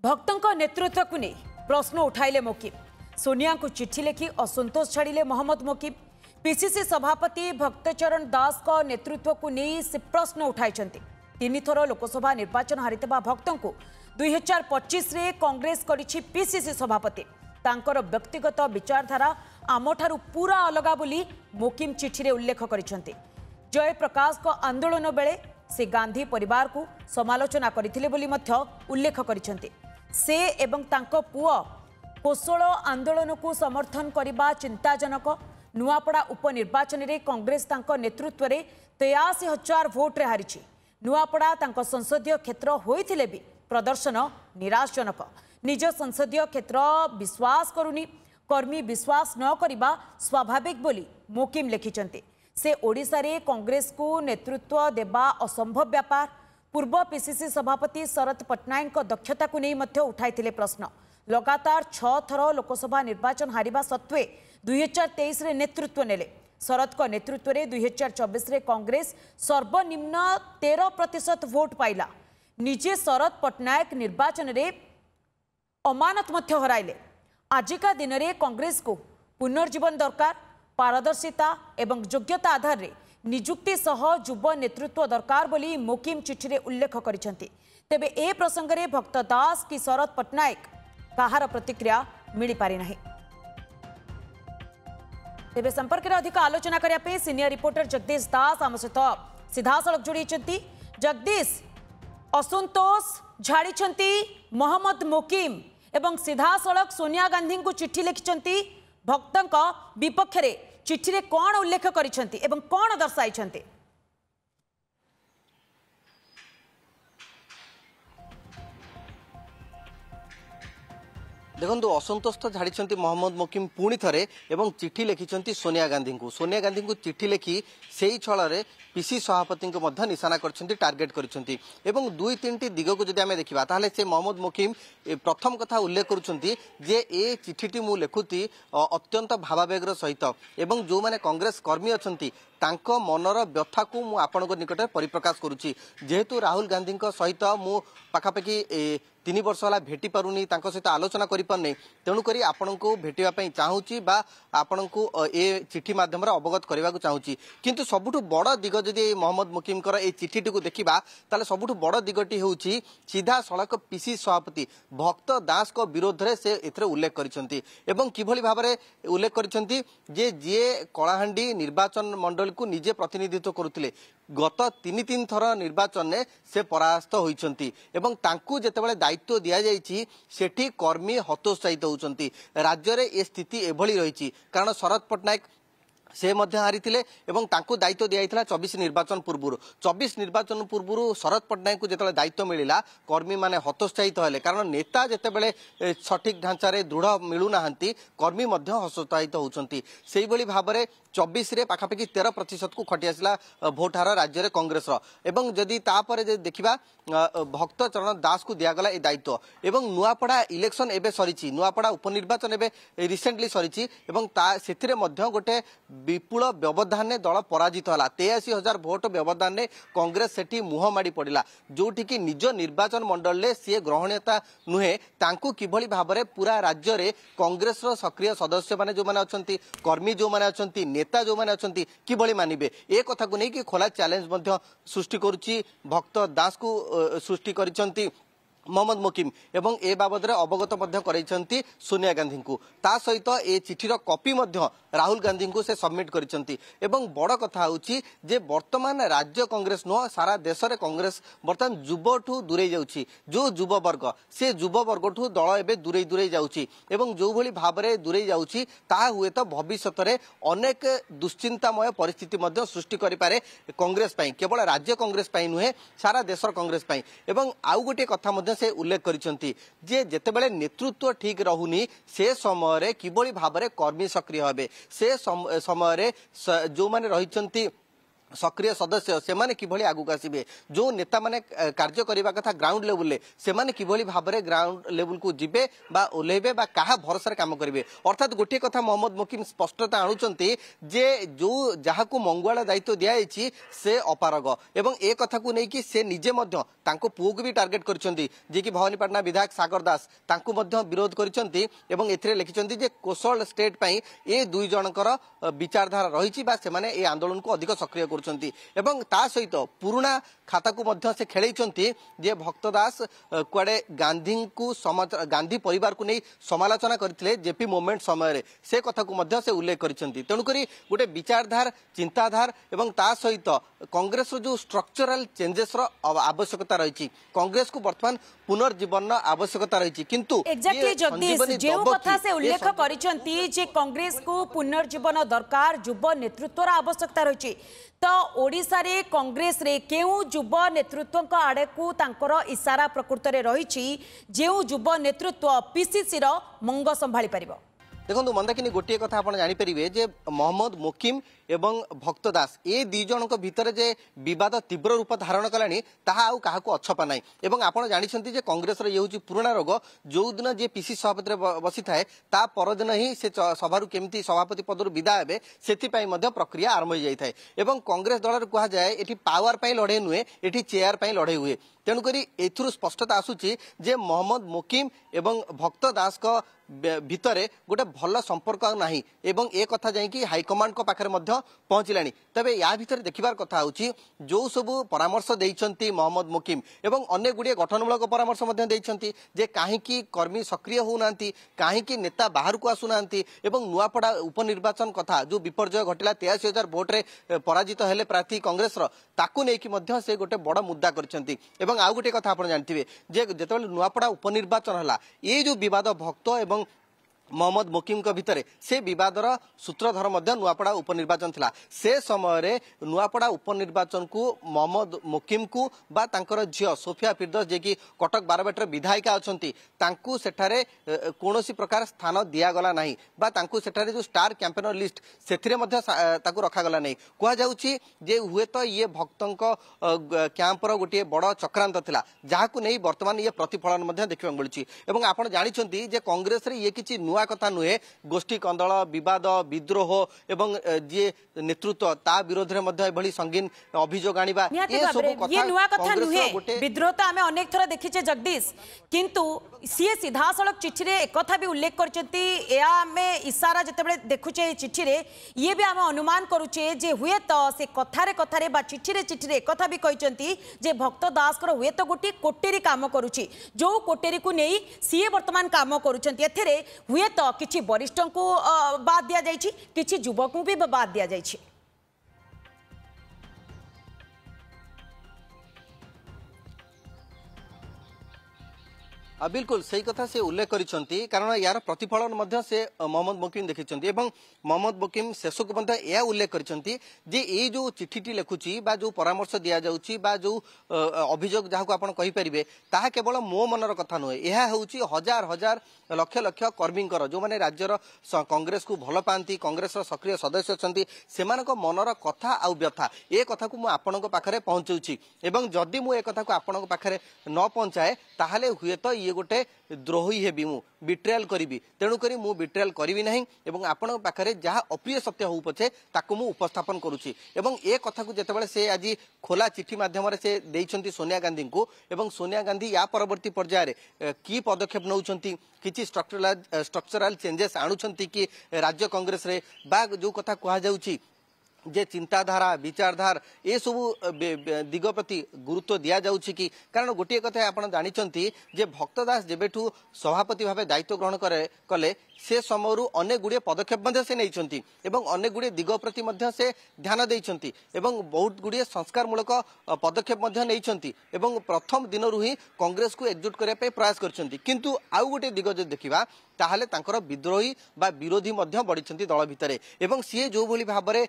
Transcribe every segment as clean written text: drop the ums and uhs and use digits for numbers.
भक्तों नेतृत्व को नहीं प्रश्न उठाइले मोकिम। सोनिया को चिट्ठी लिखि असंतोष छाड़िले मोहम्मद मोकिम। पीसीसी सभापति भक्तचरण दास को नेतृत्व को नहीं से प्रश्न उठाई। तीन थर लोकसभा निर्वाचन हारिता भक्तों को 2025 रे कांग्रेस करिछि पीसीसी सभापति। तांकर व्यक्तिगत विचारधारा आमठारु पूरा अलगा बोली मोकिम चिठी रे उल्लेख करिसेंति। जयप्रकाश को आंदोलन बेले से गांधी परिवार को समालोचना करथिले बोली मध्य उल्लेख करिसेंति। से एवं तांको पुओ कोसळ आंदोलन को समर्थन करने चिंताजनक। नुआपड़ा उपनिर्वाचन रे कांग्रेस तांको नेतृत्व रे 83,000 भोट रे हारिछि। नुआपड़ा तांको संसदीय क्षेत्र होइथिले भी प्रदर्शन निराशजनक। निज संसदीय क्षेत्र विश्वास करुनी, कर्मी विश्वास न करिबा स्वाभाविक बोली मोकिम लिखिचंती। से ओडिशा रे कांग्रेस को नेतृत्व देबा असंभव व्यापार। पूर्व पीसीसी सभापति शरद पट्टनायक दक्षता को नहीं मध्य उठाइथिले प्रश्न। लगातार 6 थर लोकसभा निर्वाचन हारिबा सत्वे 2023 रे नेतृत्व नेले। शरद को नेतृत्व रे 2024 रे कांग्रेस सर्वनिम्न 13% वोट पाइला। निजे शरद पट्टनायक निर्वाचन रे अमानत मध्य हराइले। आजिका दिन रे कांग्रेस को पुनर्जीवन दरकार। पारदर्शिता एवं योग्यता आधार रे निजुक्ति सह युव नेतृत्व दरकार बोली मोकिम चिठी रे उल्लेख करिसेंति। तेबे ए प्रसंग रे भक्त दास की शरद पट्टनायक कहार प्रतिक्रिया मिली पारि नाही। तेबे संपर्क रे अधिक आलोचना करिया पे सीनियर रिपोर्टर जगदीश दास आम सहित सीधा सड़क जोड़ी। जगदीश, असंतोष झाड़ी मोहम्मद मोकिम एवं सीधा सड़क सोनिया गांधी को चिट्ठी लिखिं। भक्तों विपक्ष रे चिट्ठी रे कौन उल्लेख करिसेंति एवं कौन दर्शाइछंति? देखो असंतोष तो झाड़ी मोहम्मद मोकिम पुणी थे एवं चिट्ठी लिखिं सोनिया गांधी को। सोनिया गांधी को चिट्ठी लिखि से ही छल पीसी सभापति को निशाना कर टार्गेट कर। दुई तीन दिग को जब आम देखा ताले से मोहम्मद मोकिम प्रथम कथा उल्लेख करुँचे ए चिठी मु लिखुती अत्यंत भावावेगर सहित एवं जो मैंने कांग्रेस कर्मी अच्छा मनर व्यथा को मु आपण निकट परिप्रकाश करुच्ची। जेहेतु राहुल गांधी सहित मु पाखापाखि 3 वर्ष है भेटी पारुनी, सहित आलोचना करें, तेणुक आपण को भेटापी चाहूँगी बा आपण को ए चिठी मध्यम अवगत करने को चाहूँगी। किंतु सबुठ बड़ दिग जदि मोहम्मद मोकिम ए चिठी को देखा ताले सबुठ बड़ दिगटी हूँ सीधा सड़क पीसी सभापति भक्त दास को विरोध में से एथरे उल्लेख करिसेंति एवं किभली भाबरे उल्लेख करिसेंति जे जे कलाहांडी निर्वाचन मंडल को निजे प्रतिनिधित्व करुथिले गत 3 थर निर्वाचन में से परास्त होइछंती एवं तांकू जेतेबेले दायित्व दिया जाइछि सेठी कर्मी हतोत्साहित होउछंती। राज्य रे ए स्थिति एभली रहिछि कारण शरद पट्टनायक से मध्य हारी एवं तांकू दायित्व दिया 24 निर्वाचन पूर्व 24 निर्वाचन पूर्व शरद पट्टनायक को जिते दायित्व मिला कर्मी माने हतोत्साहित हेले कारण नेता जितेबले सठिक ढांचारे दृढ़ मिलूना कर्मी हतोत्साहित होउछंती। सेही भली भाबरे 24 रे पाखापाखि 13% को खटी आसला भोट हार राज्य रे कांग्रेस एवं जदि तापर देखिबा भक्त चरण दास को दियागला ए दायित्व एवं नुआपड़ा इलेक्शन एबे सरीची, नुआपड़ा उपनिर्वाचन एबे रिसेंटली सरीची एवं सेथिरे मध्य गोटे विपुल व्यवधान दल पराजित होला। 83,000 भोट व्यवधान कांग्रेस सेठी मुह माड़ी पड़ा जोटि कि निज निर्वाचन मंडल में सी ग्रहणीयता नुहे तांकू किभली भाबरे पूरा राज्य रे कांग्रेस सक्रिय सदस्य माने जो माने अछंती कर्मी जो माने अछंती नेता जो माने अछंती किभली मानिबे ए कथा को नहीं कि खोला चैलेंज मध्य सृष्टि करुच्ची भक्त दास को सृष्टि करिसंती मोहम्मद मोकिम एवं ए बाबद अवगत कराइछंती सोनिया गांधी को। ता सहित ए चिठीर कॉपी मध्य राहुल गांधी को से सबमिट करिसंती एवं बड़ कथा होउची जे वर्तमान राज्य कांग्रेस नुह सारा देश रे कांग्रेस वर्तमान युवठू दूरे जाउची। जो युव वर्ग से युव वर्गठू दल एबे दूरे दूरे जाउची एवं जो भली भाबरे दूरे जाउची ता हुए तो भविष्यत रे अनेक दुश्चिंतामय परिस्थिति मध्य सृष्टि करि पारे कांग्रेस पई, केवल राज्य कांग्रेस पई नुहे सारा देशर कांग्रेस पई। एवं आउ गोटे कथा मध्य से उल्लेख करिसंती जे जेतेबेले नेतृत्व ठीक रहुनी से समय रे किबोली भाबरे कर्मी सक्रिय हेबे से समय रे जो माने रहिसंती सक्रिय सदस्य से किभली आगुक आसबे जो नेता माने कार्य करने कथा ग्राउंड लेवल से किभली भाव में ग्राउंड लेवल को जिबे बा ओल्हेबे बा कहा भरोसा काम करेंगे अर्थात गोटे कथा मोहम्मद मोकिम स्पष्टता आणुचंती जे जो जहाँ को मंगुआला दायित्व दिखाई से अपारग एवं ए कथा को लेकिन से निजे तांको पुओ को भी टार्गेट करछंती जे कि भवानीपाटना विधायक सागर दास तांको मध्य विरोध करछंती एवं एथिरे लिखिछंती जे कोशल स्टेट पई ए दुई जनकर विचारधारा रही बा से माने ए आंदोलन को अधिक सक्रिय करछंती एवं ता सहित पुराना खाता को मध्य से खेलैछंती जे भक्तदास कुआडे गांधी को गांधी परिवार को नहीं समालोचना करथिले जेपी मूवमेंट समय से कथा को मध्य से उल्लेख करछंती तेणुकरी गोटे विचारधार चिंताधार एवं ता सहित कांग्रेस जो स्ट्रक्चरल चेंजेस आवश्यकता रही कांग्रेस को वर्तमान पुनर्जीवन आवश्यकता रही किंतु एक्जेक्टली जगदीश जो कथा से उल्लेख करिसंती जे कांग्रेस को पुनर्जीवन दरकार युव नेतृत्वर आवश्यकता रही तो ओडिशा रे कांग्रेस रे केउ युव नेतृत्व आड़े को तांकर इशारा प्रकृत रे रही जेउ युव नेतृत्व पीसीसी रो मंग संभाली परिबो देखो मंदाकिनी गोटे कथा आप जानीपर जे मोहम्मद मोकिम एवं भक्तदास ए दी जन भितर जे विवाद तीव्र रूप धारण कलानी ताहा आउ काहाकू अछपा नाई एवं आपण जानिछंती जे कांग्रेस रे ये पुराना रोग जो दिन जे पीसी सभापति बसी थाए ता परदिन ही से सभारू केमती सभापति पदर विदा हेबे सेति पई मध्य प्रक्रिया आरंभ हो जाय थाए एवं कांग्रेस दल रे कहा जाय एठी पावर पई लड़े नुहे एठी चेयर पई लड़े हुए तेणुकरी एथुरु स्पष्टता आसुची जे मोहम्मद मोकिम एवं भक्तदास को भितरे गोटे भल संपर्क नाही एवं ए कथा जाई हाईकमांड को पाखरे मध्य पहुंचलानी तबे या भितर देखिबार कथा होची जो सब परामर्श देइछंती मोहम्मद मोकिम एवं अन्य गुड़िए गठनमूलक परामर्श मध्य देइछंती जे काहेकि कर्मी सक्रिय होउनांती काहेकि नेता बाहर को आसुनांती एवं नुआपड़ा उपनिर्वाचन कथा जो विपर्जय घटिला 83,000 भोट रे पराजित हेले प्रार्थी कांग्रेस रो ताकू नेकी मध्य से गोटे बड़ मुद्दा करछंती एवं आउ गोटे कथा आपण जानथिबे जे जेतेबेले नुआपड़ा उपनिर्वाचन हला ए जो विवाद भक्त एवं मोहम्मद मोकिम को भितर से विवादर सूत्रधर मध्य नुआपड़ा उपनिर्वाचन थिला से समय रे नुआपड़ा उपनिर्वाचन को मोहम्मद मोकिम को बा तांकर झियो सोफिया फिरदौस जे कि कटक 12 विधायिका अछंती तांकू सेठारे कोनोसी प्रकार स्थान दिया गला नाही बा तांकू सेठारे जो स्टार कैंपेनर लिस्ट सेथिरे मध्य ताकू रखा गला नाही कुआ जाउची जे हुए तो ये भक्तंक कैंपर गोटे बड़ चक्रांत थिला जाहाकू नै वर्तमान ये प्रतिफलन मध्य देखिबा मिलुची एवं आपण जानिछंती जे कांग्रेस रे ये किछि नुआ कथा नुहे गोष्ठी कंदल विवाद विद्रोह एवं जे नेतृत्व ता विरोध रे मध्य एभली संगीन अभियोग आनिबा ये सब ये नुआ कथा नुहे विद्रोह तो आमे अनेक थरा देखिचे जगदीश किंतु सीए सीधा सड़क चिट्ठी रे एक कथा भी उल्लेख करचंती या आमे इशारा जतेबेले देखुचे चिट्ठी रे ये भी आमे अनुमान करूचे जे हुए तो से कथा रे बा चिट्ठी रे एक कथा भी कहिचंती जे भक्त दास कर हुए तो गोटी कोटेरी काम करूची जो कोटेरी को नेई सीए वर्तमान काम करूचंती एथरे हुए तो किछि वरिष्ठ को बाद दिया जाइछि किछि युवक को भी बाद दिया जाइछि बिल्कुल सही कथा से उल्लेख करिसंती कारण यार प्रतिफलन मध्य से मोहम्मद मोकिम देखिसंती एवं मोहम्मद मोकिम शेषक मध्य या उल्लेख करिसंती जे ए जो चिठीटी लेखुची बा जो परामर्श दिया जाउची बा जो अभियोग जाहाको आपण कहि परिबे ताहा केवल मो मनर कथा नय एहा होउची हजार हजार लक्ष लक्ष कर्मींकर जो माने राज्यर कांग्रेस को भल पाती कांग्रेस सक्रिय सदस्य अछंती सेमानक मनर कथा आ व्यथा ए कथा को मु आपनक पाखरे पहुंचौची एवं जदि मु ए कथा को आपनक पाखरे न पहुंचाए ताहाले हुए तो ये गोटे द्रोही हेबी मु बिट्रेल करी तेणुक मु बिट्रेल करी ना एवं आपण पाखे जहाँ अप्रिय सत्य हो पछे ताकू मु उपस्थापन करुच्ची एवं ए कथा को जितेबाला से आज खोला चिठी माध्यम से देइछंती सोनिया गांधी को एवं सोनिया गांधी या परवर्ती पर्यायर की पदक्षेप नौछंती किछि स्ट्रक्चरल चेंजेस आणुछंती कि राज्य कांग्रेस रे बा जो कथा कहा जाउची जे चिंताधारा विचारधार ये सब दिग प्रति गुरुत्व दिया जाउछि कि कारण गोटे कथा आपण जानिछंती जे भक्तदास जेबेठू सभापति भावे दायित्व ग्रहण कले से समयरू अनेक गुड़िए पदक्षेप से नहीं एवं अनेक गुड़िए दिग प्रति से ध्यान देइछंती एवं बहुत गुड़िए संस्कारमूलक पदक्षेप नहीं एवं प्रथम दिन ही कांग्रेस को एकजुट करने प्रयास करछंती किंतु आउ गोटे दिग जो देखिबा ताहले तांकर विद्रोही बा विरोधी मध्य बढ़िछंती दल भितरे एवं सी जो भली भाबरे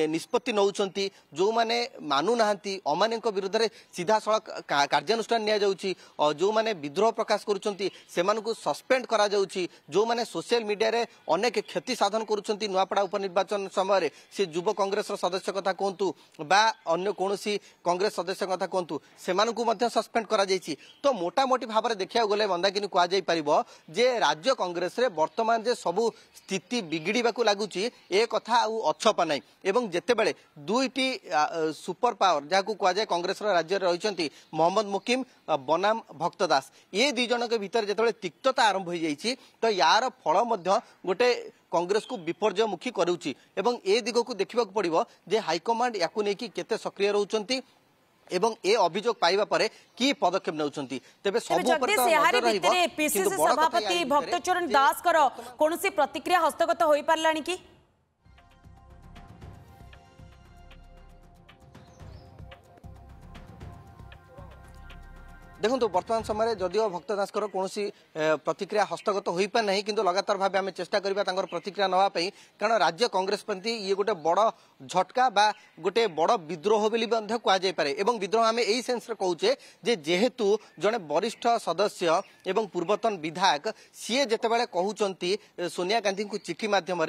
निष्पत्ति नौचंती जो माने मानु नाहंती अमानक विरुद्ध रे सीधा सड़क कार्यानुष्ठान निया जाउची और जो माने विद्रोह प्रकाश करूचंती सेमानकु सस्पेंड करा जाउची जो माने सोशल मीडिया रे अनेक क्षति साधन करूचंती नुआपड़ा उपनिर्वाचन समय से युव कांग्रेस सदस्य कथा कहतु बा अन्य कोनोसी कांग्रेस सदस्य कथा कहतु सेमानकु मध्य सस्पेंड करा जायछि। तो मोटामोटी भाव में देखा गले मंदाकिनी कह जे राज्य कांग्रेस रे वर्तमान जे सबु स्थिति बिगिड़ा लगुच ए कथा अच्छपा ना एवं जितेबले दुईटी सुपर पावर जहाँ कहुए कांग्रेस राज्य रही मोहम्मद मुकिम बनाम भक्त दास ये दी जन के भितर जो तिक्तता आरंभ हो जाइए तो यार फल गोटे कांग्रेस को विपर्ययमुखी करुच्ची एवं ए दिग को देखा पड़ो जे हाइकमांड या केते सक्रिय रोचंती एवं ए अभियोग पाइबा परे की पदक्षेप नउचंती तेबे सब ऊपर तो नजर रहिबो। पीसीसी सभापति भक्तचरण दास कर कोनोसी प्रतिक्रिया हस्तगत होई पारलानी की देखो वर्तमान समय जदिव भक्त दास कौन प्रतिक्रिया हस्तगत हो पाना किंतु लगातार भाव आम चेष्टा करवा प्रतिक्रिया नापी कारण राज्य कांग्रेस प्रति ये गोटे बड़ झटका बा गोटे बड़ विद्रोह बोली कहुए एवं विद्रोह आम यही सेन्स कहूचे जे जेहेतु जड़े वरिष्ठ सदस्य एवं पूर्वतन विधायक सी जितेबाला कहते सोनिया गांधी को चिठी मध्यम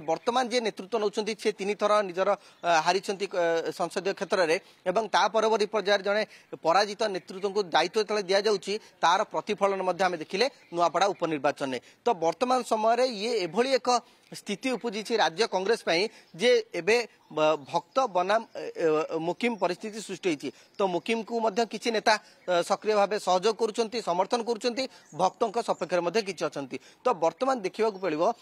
वर्तमान जे नेतृत्व नौ सी 3 थर निजर हारी संसदीय क्षेत्र में परवर्ती पर्यायर जड़े पराजित नेतृत्व को दायित्व दि जाऊँगी तार प्रतिफलन आम देखिले नुआपड़ा उपनिर्वाचन में। तो वर्तमान समय ये एभली एक स्थिति उपजी राज्य कांग्रेस जे एबे भक्त बनाम मुकिम परिस्थिति सृष्टि होती तो मुकिम को मध्य किसी नेता सक्रिय भाव सहयोग करुँच समर्थन करुँच भक्तों सपक्ष में किसी अच्छा। तो वर्तमान देखा पड़ो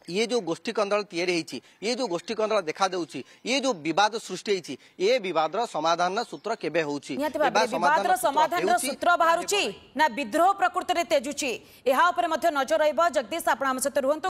ये जो गोष्ठी कंदल तैयारी ये जो गोष्ठी कंदल देखा देउची ये जो विवाद सृष्टि होती ये विवाद समाधान सूत्र केबे होउची विवाद समाधान सूत्र बाहरुची ना विद्रोह प्रकृति रे तेजुची एहा ऊपर मध्य नजर रहइबो। जगदीश आपण हम सहित रुहंतु।